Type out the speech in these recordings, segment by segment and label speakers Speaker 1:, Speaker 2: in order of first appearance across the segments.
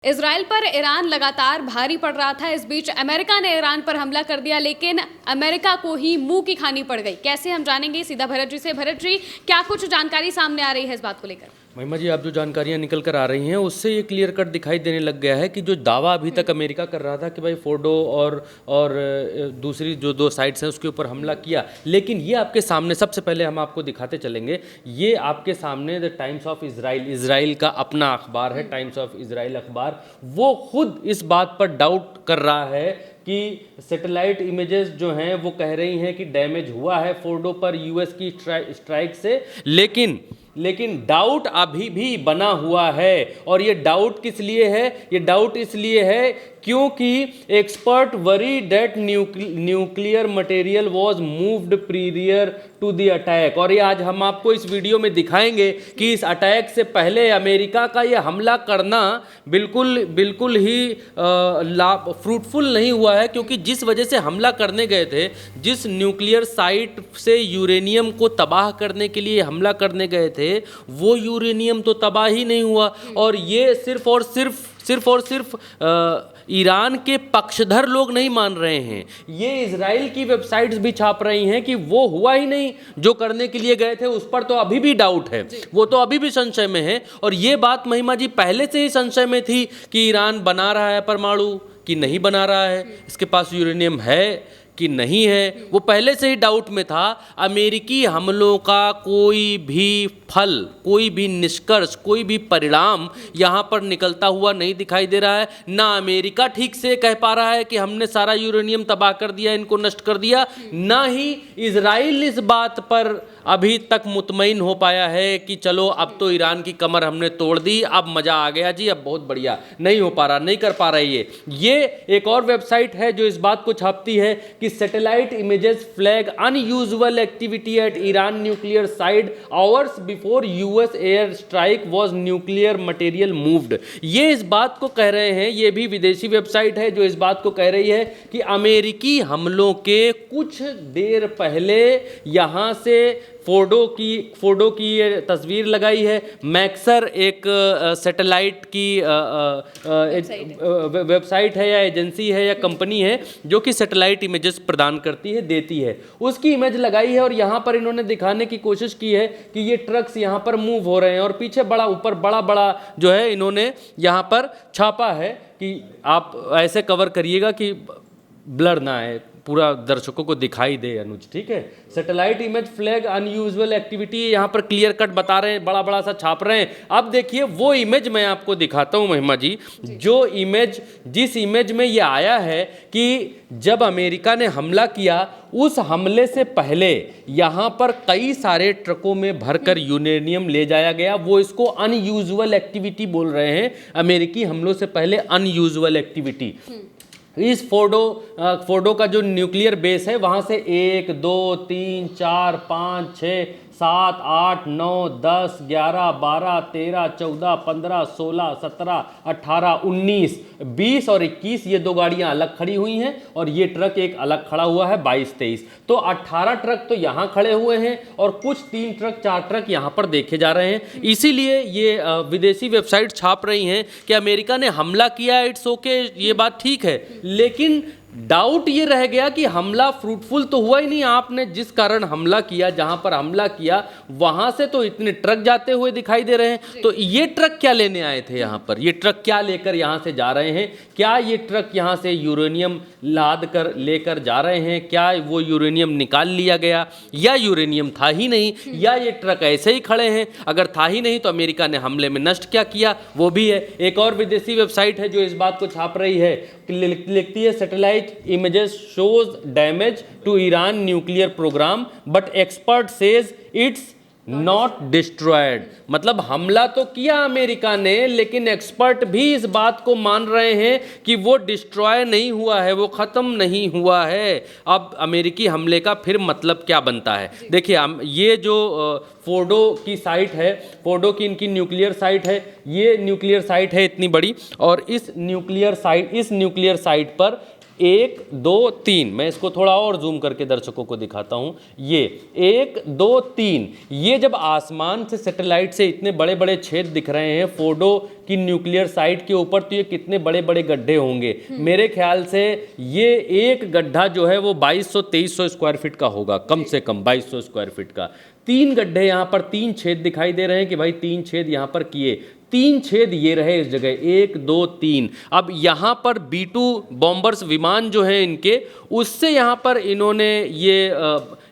Speaker 1: Israel पर Iran लगातार भारी पड़ रहा था। इस बीच अमेरिका ने ईरान पर हमला कर दिया, लेकिन अमेरिका को ही मुंह की खानी पड़ गई। कैसे, हम जानेंगे सीधा भरत जी से। भरत जी, क्या कुछ जानकारी सामने आ रही है इस बात को लेकर?
Speaker 2: महिमा जी, आप जो जानकारियां निकल कर आ रही हैं उससे ये क्लियर कट दिखाई देने लग गया है कि जो दावा अभी तक अमेरिका कर रहा था कि भाई फोर्डो और दूसरी जो दो साइट्स हैं उसके ऊपर हमला किया, लेकिन ये आपके सामने सबसे पहले हम आपको दिखाते चलेंगे। ये आपके सामने द टाइम्स ऑफ इजराइल का अपना अखबार है, टाइम्स ऑफ इजराइल अखबार। वो खुद इस बात पर डाउट कर रहा है कि सैटेलाइट इमेजेस जो हैं वो कह रही हैं कि डैमेज हुआ है फोर्डो पर यूएस की स्ट्राइक से, लेकिन डाउट अभी भी बना हुआ है। और ये डाउट किस लिए है? ये डाउट इसलिए है क्योंकि expert worry that nuclear material was moved prior to the attack. और ये आज हम आपको इस वीडियो में दिखाएंगे कि इस अटैक से पहले अमेरिका का ये हमला करना बिल्कुल ही फ्रूटफुल नहीं हुआ है, क्योंकि जिस वजह से हमला करने गए थे, जिस न्यूक्लियर साइट से यूरेनियम को तबाह करने के लिए हमला करने गए थे, वो यूरेनियम तो तबाह ही नहीं हुआ। और ये सिर्फ और सिर्फ ईरान के पक्षधर लोग नहीं मान रहे हैं, ये इजराइल की वेबसाइट्स भी छाप रही हैं कि वो हुआ ही नहीं जो करने के लिए गए थे। उस पर तो अभी भी डाउट है, वो तो अभी भी संशय में है। और ये बात महिमा जी पहले से ही संशय में थी कि ईरान बना रहा है परमाणु कि नहीं बना रहा है, इसके पास यूरेनियम है कि नहीं है, वो पहले से ही डाउट में था। अमेरिकी हमलों का कोई भी फल, कोई भी निष्कर्ष, कोई भी परिणाम यहाँ पर निकलता हुआ नहीं दिखाई दे रहा है। ना अमेरिका ठीक से कह पा रहा है कि हमने सारा यूरेनियम तबाह कर दिया, इनको नष्ट कर दिया, ना ही इजराइल इस बात पर अभी तक मुतमईन हो पाया है कि चलो अब तो ईरान की कमर हमने तोड़ दी, अब मजा आ गया जी, अब बहुत बढ़िया। नहीं हो पा रहा, नहीं कर पा रही है। ये एक और वेबसाइट है जो इस बात को छापती है कि satellite images flag unusual activity at Iran nuclear site hours before US air strike was nuclear material moved. ये इस बात को कह रहे हैं, ये भी विदेशी वेबसाइट है जो इस बात को कह रही है कि अमेरिकी हमलों के कुछ देर पहले यहां से फोर्डो की ये तस्वीर लगाई है। मैक्सर एक सैटेलाइट की वेबसाइट है या एजेंसी है या कंपनी है जो कि सैटेलाइट इमेजेस प्रदान करती है, देती है, उसकी इमेज लगाई है। और यहाँ पर इन्होंने दिखाने की कोशिश की है कि ये ट्रक्स यहाँ पर मूव हो रहे हैं और पीछे ऊपर बड़ा जो है इन्होंने यहाँ पर छापा है कि आप ऐसे कवर करिएगा कि ब्लर ना आए, पूरा दर्शकों को दिखाई दे अनुज, ठीक है। Satellite image flag unusual activity यहाँ पर क्लियर कट बता रहे हैं, बड़ा सा छाप रहे हैं। अब देखिए वो इमेज मैं आपको दिखाता हूँ महिमा जी, जिस इमेज में ये आया है कि जब अमेरिका ने हमला किया, उस हमले से पहले यहाँ पर कई सारे ट्रकों में भरकर यूरेनियम ले जाया गया। वो इसको अनयूजुअल एक्टिविटी बोल रहे हैं, अमेरिकी हमलों से पहले अनयूजुअल एक्टिविटी। इस फोर्डो का जो न्यूक्लियर बेस है वहाँ से 1 2 3 4 5 6 7 8 9 10 11 12 13 14 15 16 17 18 19 20 और 21 ये दो गाड़ियां अलग खड़ी हुई हैं और ये ट्रक एक अलग खड़ा हुआ है 22-23। तो 18 ट्रक तो यहाँ खड़े हुए हैं और कुछ 3 ट्रक 4 ट्रक यहाँ पर देखे जा रहे हैं। इसीलिए ये विदेशी वेबसाइट छाप रही हैं कि अमेरिका ने हमला किया, इट्स ओके, ये बात ठीक है, लेकिन डाउट ये रह गया कि हमला फ्रूटफुल तो हुआ ही नहीं। आपने जिस कारण हमला किया, जहां पर हमला किया, वहां से तो इतने ट्रक जाते हुए दिखाई दे रहे हैं, तो ये ट्रक क्या लेने आए थे यहां पर? ये ट्रक क्या लेकर यहां से जा रहे हैं? क्या ये ट्रक यहां से यूरेनियम लाद कर लेकर जा रहे हैं? क्या वो यूरेनियम निकाल लिया गया, या यूरेनियम था ही नहीं, या ये ट्रक ऐसे ही खड़े हैं? अगर था ही नहीं तो अमेरिका ने हमले में नष्ट क्या किया, वो भी है। एक और विदेशी वेबसाइट है जो इस बात को छाप रही है, लिखती है satellite images shows damage to Iran nuclear program but expert says it's not destroyed। मतलब हमला तो किया अमेरिका ने, लेकिन एक्सपर्ट भी इस बात को मान रहे हैं कि वो डिस्ट्रॉय नहीं हुआ है, वो खत्म नहीं हुआ है। अब अमेरिकी हमले का फिर मतलब क्या बनता है? देखिए, ये जो फोर्डो की साइट है, फोर्डो की इनकी न्यूक्लियर साइट है, ये न्यूक्लियर साइट है इतनी बड़ी, और इस न्यूक्लियर साइट पर 1 2 3, मैं इसको थोड़ा और जूम करके दर्शकों को दिखाता हूं। ये 1 2 3, ये जब आसमान से सैटेलाइट से इतने बड़े बड़े छेद दिख रहे हैं फोर्डो की न्यूक्लियर साइट के ऊपर, तो ये कितने बड़े बड़े गड्ढे होंगे। मेरे ख्याल से ये एक गड्ढा जो है वो 2200-2300 स्क्वायर फीट का होगा, कम से कम 2200 स्क्वायर फीट का। 3 गड्ढे यहाँ पर, 3 छेद दिखाई दे रहे हैं कि भाई 3 छेद यहाँ पर किए, 3 छेद ये रहे इस जगह, 1 2 3। अब यहाँ पर B2 बॉम्बर्स विमान जो है इनके, उससे यहाँ पर इन्होंने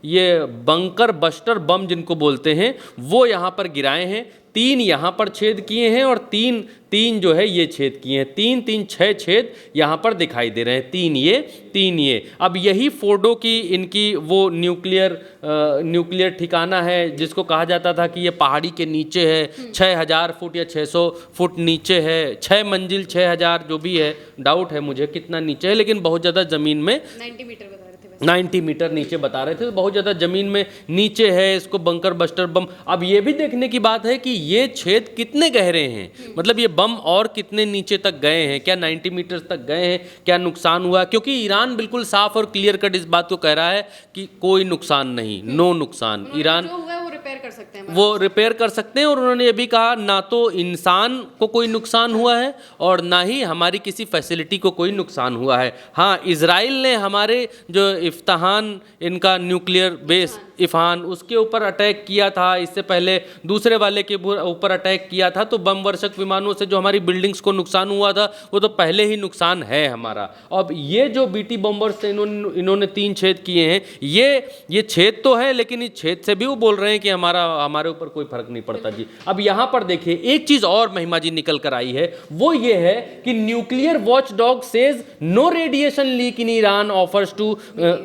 Speaker 2: ये बंकर बस्टर बम जिनको बोलते हैं वो यहाँ पर गिराए हैं। 3 यहाँ पर छेद किए हैं और 3 जो है ये छेद किए हैं। 3 3 6 छेद यहाँ पर दिखाई दे रहे हैं, 3 ये। अब यही फोर्डो की इनकी वो न्यूक्लियर ठिकाना है जिसको कहा जाता था कि ये पहाड़ी के नीचे है, 6000 फुट या 600 फुट नीचे है, 6 मंजिल 6000 जो भी है, डाउट है मुझे कितना नीचे है, लेकिन बहुत ज़्यादा ज़मीन में
Speaker 1: 90 मीटर बता रहे थे,
Speaker 2: 90 मीटर नीचे बता रहे थे, तो बहुत ज़्यादा ज़मीन में नीचे है इसको बंकर बस्टर बम। अब ये भी देखने की बात है कि ये छेद कितने गहरे हैं, मतलब ये बम और कितने नीचे तक गए हैं, क्या 90 मीटर तक गए हैं, क्या नुकसान हुआ। क्योंकि ईरान बिल्कुल साफ और क्लियर कट इस बात को कह रहा है कि कोई नुकसान नहीं, नो नुकसान। ईरान
Speaker 1: जो हुआ है वो रिपेयर कर सकते हैं,
Speaker 2: वो रिपेयर कर सकते हैं। और उन्होंने ये भी कहा ना तो इंसान को कोई नुकसान हुआ है और ना ही हमारी किसी फैसिलिटी को कोई नुकसान हुआ है। हाँ, इजराइल ने हमारे जो इफ्तहान इनका न्यूक्लियर बेस इफ़ान, उसके ऊपर अटैक किया था, इससे पहले दूसरे वाले के ऊपर अटैक किया था, तो बम वर्षक विमानों से जो हमारी बिल्डिंग्स को नुकसान हुआ था वो तो पहले ही नुकसान है हमारा। अब ये जो बीटी बॉम्बर्स से इन्होंने 3 छेद किए हैं, ये छेद तो है, लेकिन इस छेद से भी वो बोल रहे हैं कि हमारे ऊपर कोई फर्क नहीं पड़ता जी। अब यहाँ पर देखिए एक चीज़ और महिमा जी निकल कर आई है, वो ये है कि nuclear watchdog says no radiation leak in Iran offers to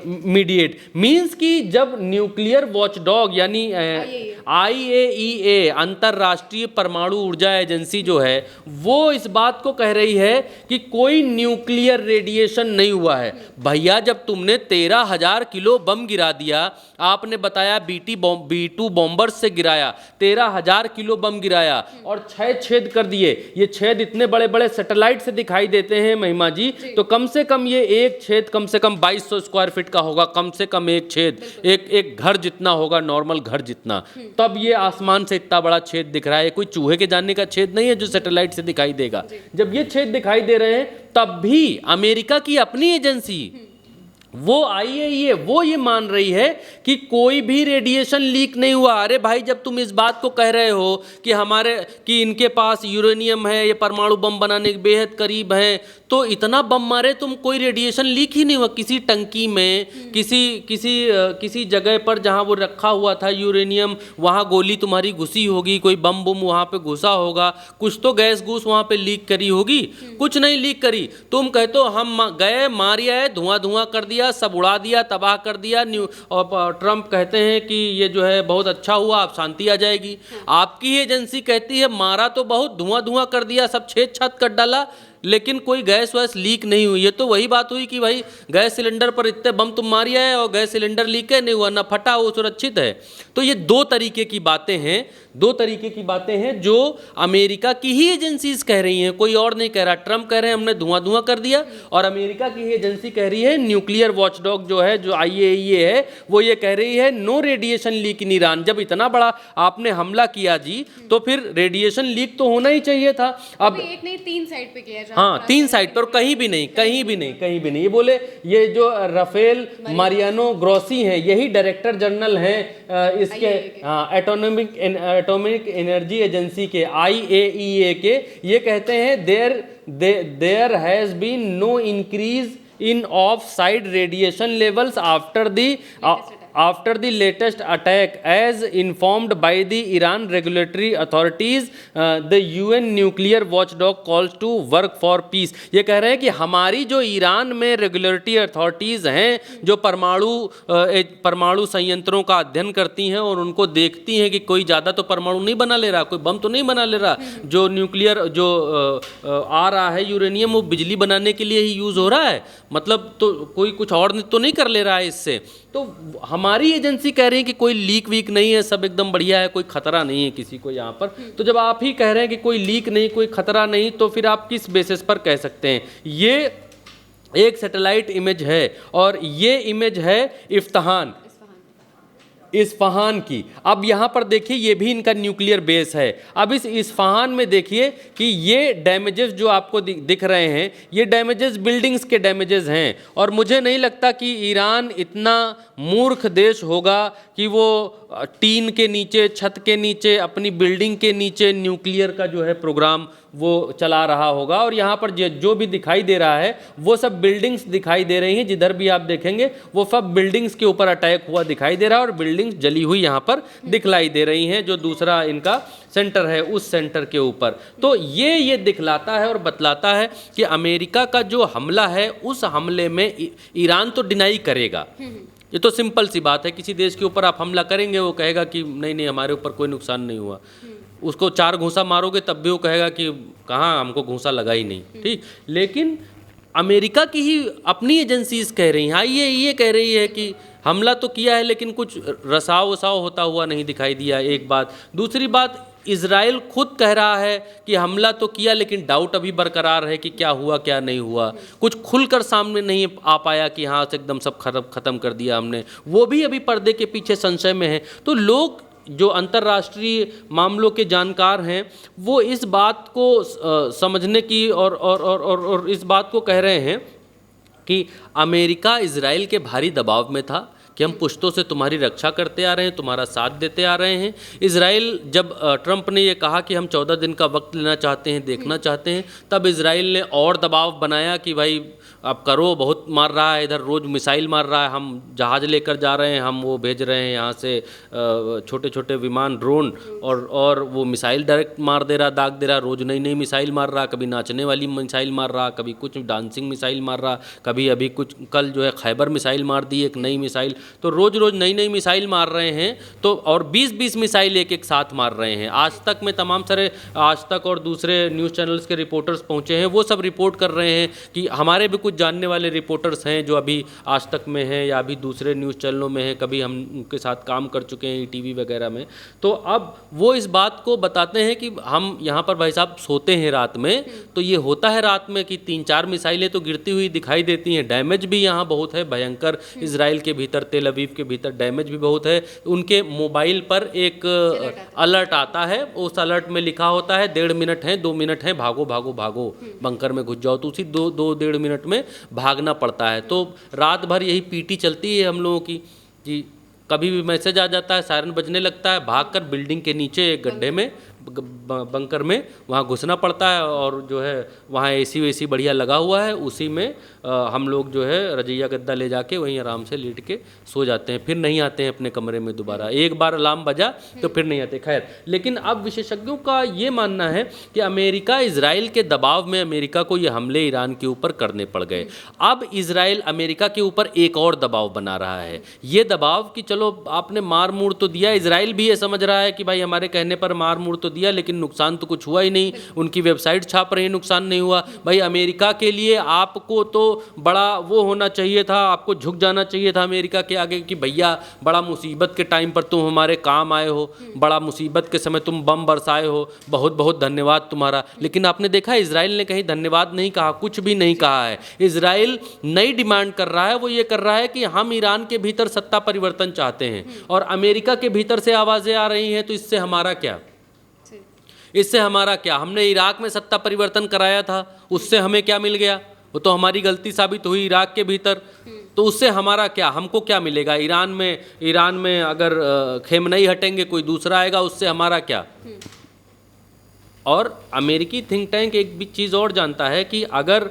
Speaker 2: mediate. Means कि जब न्यूक्लियर वॉचडॉग यानी IAEA अंतरराष्ट्रीय परमाणु ऊर्जा एजेंसी जो है वो इस बात को कह रही है कि कोई न्यूक्लियर रेडिएशन नहीं हुआ है। भैया जब तुमने 13,000 किलो बम गिरा दिया, आपने बताया B2 बॉम्बर्स से गिराया, 13,000 किलो बम गिराया और 6 छेद कर दिए। ये छेद इतने बड़े बड़े सैटेलाइट से दिखाई देते हैं महिमा जी, तो कम से कम ये एक छेद कम से कम 2200 स्क्वायर फीट का होगा, कम से कम एक छेद एक घर जितना होगा, नॉर्मल घर जितना। तब ये आसमान से इतना बड़ा छेद दिख रहा है, कोई चूहे के जाने का छेद नहीं है जो सैटेलाइट से दिखाई देगा। जब ये छेद दिखाई दे रहे हैं तब भी अमेरिका की अपनी एजेंसी वो IAEA वो ये मान रही है कि कोई भी रेडिएशन लीक नहीं हुआ। अरे भाई जब तुम इस बात को कह रहे हो कि इनके पास यूरेनियम है, ये परमाणु बम बनाने के बेहद करीब हैं, तो इतना बम मारे तुम, कोई रेडिएशन लीक ही नहीं हुआ किसी टंकी में, किसी जगह पर जहां वो रखा हुआ था यूरेनियम, वहां गोली तुम्हारी घुसी होगी, कोई बम वहां पे घुसा होगा, कुछ तो गैस घूस वहां पे लीक करी होगी, कुछ नहीं लीक करी। तुम कहते हो हम गए, मारिया है, धुआं कर दिया, सब उड़ा दिया, तबाह कर दिया। और ट्रम्प कहते हैं कि ये जो है बहुत अच्छा हुआ, अब शांति आ जाएगी। आपकी एजेंसी कहती है मारा तो बहुत, धुआं कर दिया, सब छेद छात कर डाला, लेकिन कोई गैस वैस लीक नहीं हुई। ये तो वही बात हुई कि भाई गैस सिलेंडर पर इतने बम तुम मारिया है और गैस सिलेंडर लीक नहीं हुआ, ना फटा, वो सुरक्षित है। तो ये दो तरीके की बातें हैं जो अमेरिका की ही एजेंसीज कह रही हैं, कोई और नहीं कह रहा। ट्रम्प कह रहे हैं हमने धुआं कर दिया, और अमेरिका की ही एजेंसी कह रही है, न्यूक्लियर वॉचडॉग जो है, जो IAEA है, वो ये कह रही है no radiation leak in Iran. जब इतना बड़ा आपने हमला किया जी, तो फिर रेडिएशन लीक तो होना ही चाहिए था। अब
Speaker 1: एक नहीं 3 साइड पे किया,
Speaker 2: हाँ 3 साइड पर, कहीं भी नहीं। ये बोले, ये जो राफेल मारियानो ग्रोसी हैं, यही डायरेक्टर जनरल हैं इसके एटॉमिक एनर्जी एजेंसी के, IAEA के, ये कहते हैं there has been no increase in off-site radiation levels after the latest attack, as informed by the Iran regulatory authorities. The UN nuclear watchdog calls to work for peace. ये कह रहे हैं कि हमारी जो ईरान में रेगुलेटरी अथॉरिटीज़ हैं, जो परमाणु संयंत्रों का अध्ययन करती हैं और उनको देखती हैं कि कोई ज़्यादा तो परमाणु नहीं बना ले रहा, कोई बम तो नहीं बना ले रहा, जो न्यूक्लियर जो आ रहा है यूरेनियम, वो बिजली बनाने के लिए ही यूज़ हो रहा है, मतलब तो कोई कुछ और तो नहीं कर ले रहा है इससे। तो हमारी एजेंसी कह रही है कि कोई लीक वीक नहीं है, सब एकदम बढ़िया है, कोई खतरा नहीं है किसी को यहाँ पर। तो जब आप ही कह रहे हैं कि कोई लीक नहीं, कोई खतरा नहीं, तो फिर आप किस बेसिस पर कह सकते हैं? ये एक सैटेलाइट इमेज है और ये इमेज है इस्फहान की। अब यहाँ पर देखिए ये भी इनका न्यूक्लियर बेस है। अब इस इस्फहान में देखिए कि ये डैमेजेस जो आपको दिख रहे हैं, ये डैमेजेस बिल्डिंग्स के डैमेजेस हैं। और मुझे नहीं लगता कि ईरान इतना मूर्ख देश होगा कि वो टीन के नीचे, छत के नीचे, अपनी बिल्डिंग के नीचे न्यूक्लियर का जो है प्रोग्राम वो चला रहा होगा। और यहाँ पर जो भी दिखाई दे रहा है वो सब बिल्डिंग्स दिखाई दे रही हैं। जिधर भी आप देखेंगे वो सब बिल्डिंग्स के ऊपर अटैक हुआ दिखाई दे रहा है और बिल्डिंग्स जली हुई यहाँ पर दिखलाई दे रही हैं, जो दूसरा इनका सेंटर है उस सेंटर के ऊपर। तो ये दिखलाता है और बतलाता है कि अमेरिका का जो हमला है उस हमले में ईरान तो डिनाई करेगा। ये तो सिंपल सी बात है, किसी देश के ऊपर आप हमला करेंगे वो कहेगा कि नहीं नहीं हमारे ऊपर कोई नुकसान नहीं हुआ। उसको 4 घूंसा मारोगे तब भी वो कहेगा कि कहाँ हमको घूंसा लगा ही नहीं, ठीक। लेकिन अमेरिका की ही अपनी एजेंसीज कह रही हैं, ये कह रही है कि हमला तो किया है लेकिन कुछ रसाव वसाव होता हुआ नहीं दिखाई दिया, एक बात। दूसरी बात, इजराइल खुद कह रहा है कि हमला तो किया लेकिन डाउट अभी बरकरार है कि क्या हुआ क्या नहीं हुआ। कुछ खुलकर सामने नहीं आ पाया कि हाँ से एकदम सब ख़त्म कर दिया हमने, वो भी अभी पर्दे के पीछे संशय में है। तो लोग जो अंतर्राष्ट्रीय मामलों के जानकार हैं वो इस बात को समझने की और इस बात को कह रहे हैं कि अमेरिका इजराइल के भारी दबाव में था कि हम पुश्तों से तुम्हारी रक्षा करते आ रहे हैं, तुम्हारा साथ देते आ रहे हैं। इजराइल जब ट्रंप ने ये कहा कि हम 14 दिन का वक्त लेना चाहते हैं, देखना चाहते हैं, तब इजराइल ने और दबाव बनाया कि भाई अब करो, बहुत मार रहा है, इधर रोज़ मिसाइल मार रहा है, हम जहाज़ लेकर जा रहे हैं, हम वो भेज रहे हैं यहाँ से छोटे छोटे विमान, ड्रोन, और वो मिसाइल डायरेक्ट मार दे रहा, दाग दे रहा, रोज़ नई नई मिसाइल मार रहा, कभी नाचने वाली मिसाइल मार रहा, कभी कुछ डांसिंग मिसाइल मार रहा, कभी अभी कुछ कल जो है खैबर मिसाइल मार दी, एक नई मिसाइल। तो रोज़ रोज़ नई नई मिसाइल मार रहे हैं, तो और 20-20 मिसाइल एक साथ मार रहे हैं। आज तक में तमाम सारे आज तक और दूसरे न्यूज़ चैनल्स के रिपोर्टर्स पहुँचे हैं, वो सब रिपोर्ट कर रहे हैं कि हमारे भी कुछ जानने वाले रिपोर्टर्स हैं जो अभी आज तक में हैं या अभी दूसरे न्यूज़ चैनलों में हैं, कभी हम उनके साथ काम कर चुके हैं टीवी वगैरह में। तो अब वो इस बात को बताते हैं कि हम यहाँ पर भाई साहब सोते हैं रात में, तो ये होता है रात में कि 3-4 मिसाइलें तो गिरती हुई दिखाई देती हैं। डैमेज भी यहाँ बहुत है भयंकर, इजराइल के भीतर, तेल अवीव के भीतर डैमेज भी बहुत है। उनके मोबाइल पर एक अलर्ट आता है, उस अलर्ट में लिखा होता है 1.5 मिनट है, 2 मिनट है, भागो भागो भागो, बंकर में घुस जाओ। तो उसी 2-1.5 मिनट में भागना पड़ता है। तो रात भर यही पीटी चलती है हम लोगों की जी। कभी भी मैसेज आ जाता है, सायरन बजने लगता है, भागकर बिल्डिंग के नीचे एक गड्ढे में, बंकर में वहाँ घुसना पड़ता है, और जो है वहाँ एसी वेसी बढ़िया लगा हुआ है, उसी में हम लोग जो है रजैया गद्दा ले जाके वहीं आराम से लेट के सो जाते हैं, फिर नहीं आते हैं अपने कमरे में दोबारा। एक बार अलार्म बजा तो फिर नहीं आते। खैर, लेकिन अब विशेषज्ञों का ये मानना है कि अमेरिका इजराइल के दबाव में अमेरिका को ये हमले ईरान के ऊपर करने पड़ गए। अब इजराइल अमेरिका के ऊपर एक और दबाव बना रहा है। ये दबाव कि चलो आपने मार मूर तो दिया, इजराइल भी ये समझ रहा है कि भाई हमारे कहने पर मार मूर तो दिया लेकिन नुकसान तो कुछ हुआ ही नहीं, उनकी वेबसाइट छाप रही है, नुकसान नहीं हुआ। भाई अमेरिका के लिए आपको तो बड़ा वो होना चाहिए था, आपको झुक जाना चाहिए था अमेरिका के आगे कि भैया बड़ा मुसीबत के टाइम पर तुम हमारे काम आए हो, बड़ा मुसीबत के समय तुम बम बरसाए हो, बहुत बहुत धन्यवाद तुम्हारा। लेकिन आपने देखा इजराइल ने कहीं धन्यवाद नहीं कहा, कुछ भी नहीं कहा है। इजराइल नई डिमांड कर रहा है, वो ये कर रहा है कि हम ईरान के भीतर सत्ता परिवर्तन चाहते हैं और अमेरिका के भीतर से आवाज़ें आ रही हैं, तो इससे हमारा क्या, इससे हमारा क्या? हमने इराक में सत्ता परिवर्तन कराया था, उससे हमें क्या मिल गया? वो तो हमारी गलती साबित हुई इराक के भीतर, तो उससे हमारा क्या, हमको क्या मिलेगा? ईरान में अगर खेमनई हटेंगे कोई दूसरा आएगा, उससे हमारा क्या? और अमेरिकी थिंक टैंक एक भी चीज़ और जानता है कि अगर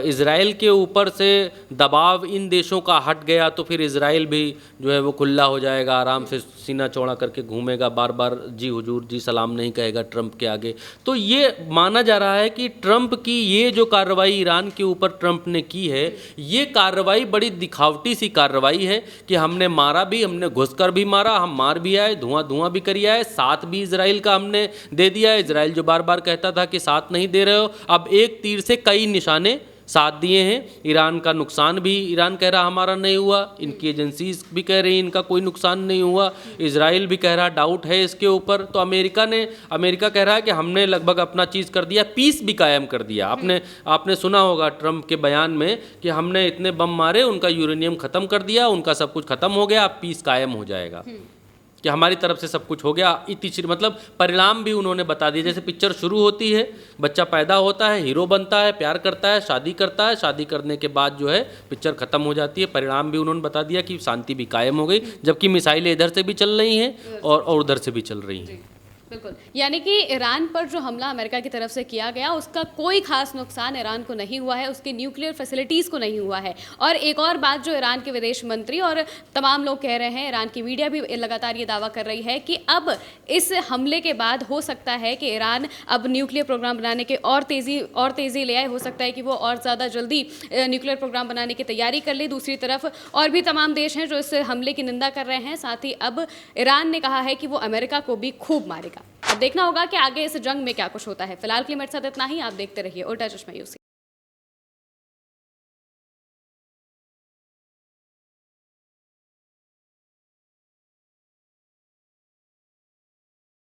Speaker 2: इजराइल के ऊपर से दबाव इन देशों का हट गया तो फिर इजराइल भी जो है वो खुला हो जाएगा, आराम से सीना चौड़ा करके घूमेगा, बार बार जी हुजूर जी सलाम नहीं कहेगा ट्रंप के आगे। तो ये माना जा रहा है कि ट्रंप की ये जो कार्रवाई ईरान के ऊपर ट्रंप ने की है, ये कार्रवाई बड़ी दिखावटी सी कार्रवाई है कि हमने मारा भी, हमने घुसकर भी मारा, हम मार भी आए, धुआं भी करिए आए, साथ भी इजराइल का हमने दे दिया है। इजराइल जो बार बार कहता था कि साथ नहीं दे रहे हो, अब एक तीर से कई निशाने साथ दिए हैं। ईरान का नुकसान भी ईरान कह रहा हमारा नहीं हुआ, इनकी एजेंसीज भी कह रही इनका कोई नुकसान नहीं हुआ, इजराइल भी कह रहा डाउट है इसके ऊपर। तो अमेरिका कह रहा है कि हमने लगभग अपना चीज़ कर दिया, पीस भी कायम कर दिया। आपने सुना होगा ट्रंप के बयान में कि हमने इतने बम मारे, उनका यूरेनियम ख़त्म कर दिया, उनका सब कुछ ख़त्म हो गया, अब पीस कायम हो जाएगा, कि हमारी तरफ से सब कुछ हो गया। मतलब परिणाम भी उन्होंने बता दिए। जैसे पिक्चर शुरू होती है, बच्चा पैदा होता है, हीरो बनता है, प्यार करता है, शादी करता है, शादी करने के बाद जो है पिक्चर खत्म हो जाती है। परिणाम भी उन्होंने बता दिया कि शांति भी कायम हो गई, जबकि मिसाइलें इधर से भी चल रही हैं और उधर से भी चल रही हैं।
Speaker 1: बिल्कुल, यानी कि ईरान पर जो हमला अमेरिका की तरफ से किया गया उसका कोई खास नुकसान ईरान को नहीं हुआ है, उसकी न्यूक्लियर फैसिलिटीज़ को नहीं हुआ है। और एक और बात जो ईरान के विदेश मंत्री और तमाम लोग कह रहे हैं, ईरान की मीडिया भी लगातार ये दावा कर रही है कि अब इस हमले के बाद हो सकता है कि ईरान अब न्यूक्लियर प्रोग्राम बनाने के और तेज़ी ले आए। हो सकता है कि वो और ज़्यादा जल्दी न्यूक्लियर प्रोग्राम बनाने की तैयारी कर ले। दूसरी तरफ और भी तमाम देश हैं जो इस हमले की निंदा कर रहे हैं। साथ ही अब ईरान ने कहा है कि वो अमेरिका को भी खूब मारेगा। अब देखना होगा कि आगे इस जंग में क्या कुछ होता है। फिलहाल के लिए मेरे साथ इतना ही। आप देखते रहिए उल्टा चश्मा यूसी।